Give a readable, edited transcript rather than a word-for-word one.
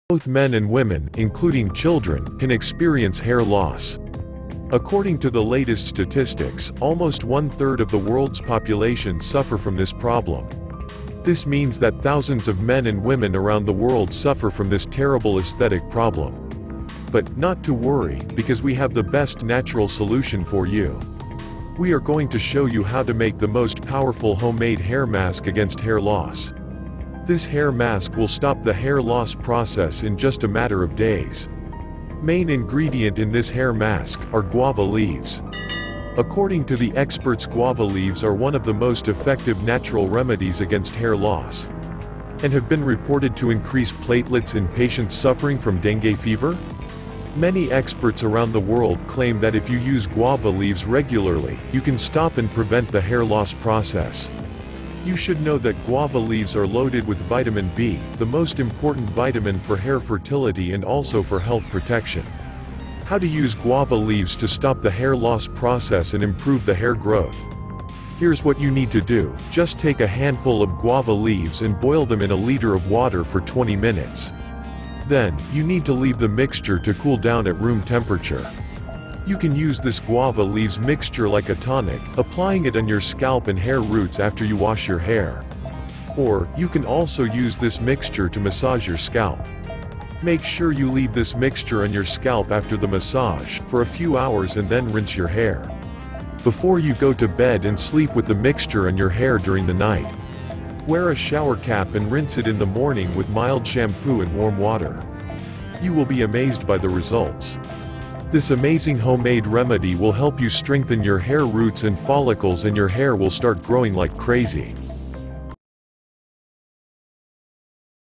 Both men and women, including children, can experience hair loss. According to the latest statistics, almost 1/3 of the world's population suffer from this problem. This means that thousands of men and women around the world suffer from this terrible aesthetic problem. But not to worry, because we have the best natural solution for you. We are going to show you how to make the most powerful homemade hair mask against hair loss. This hair mask will stop the hair loss process in just a matter of days. Main ingredient in this hair mask are guava leaves. According to the experts, guava leaves are one of the most effective natural remedies against hair loss, and have been reported to increase platelets in patients suffering from dengue fever. Many experts around the world claim that if you use guava leaves regularly, you can stop and prevent the hair loss process. You should know that guava leaves are loaded with vitamin B, the most important vitamin for hair fertility and also for health protection. How to use guava leaves to stop the hair loss process and improve the hair growth. Here's what you need to do. Just take a handful of guava leaves and boil them in a liter of water for 20 minutes. Then, you need to leave the mixture to cool down at room temperature. You can use this guava leaves mixture like a tonic, applying it on your scalp and hair roots after you wash your hair. Or, you can also use this mixture to massage your scalp. Make sure you leave this mixture on your scalp after the massage for a few hours and then rinse your hair before you go to bed and sleep with the mixture on your hair during the night. Wear a shower cap and rinse it in the morning with mild shampoo and warm water. You will be amazed by the results. This amazing homemade remedy will help you strengthen your hair roots and follicles, and your hair will start growing like crazy.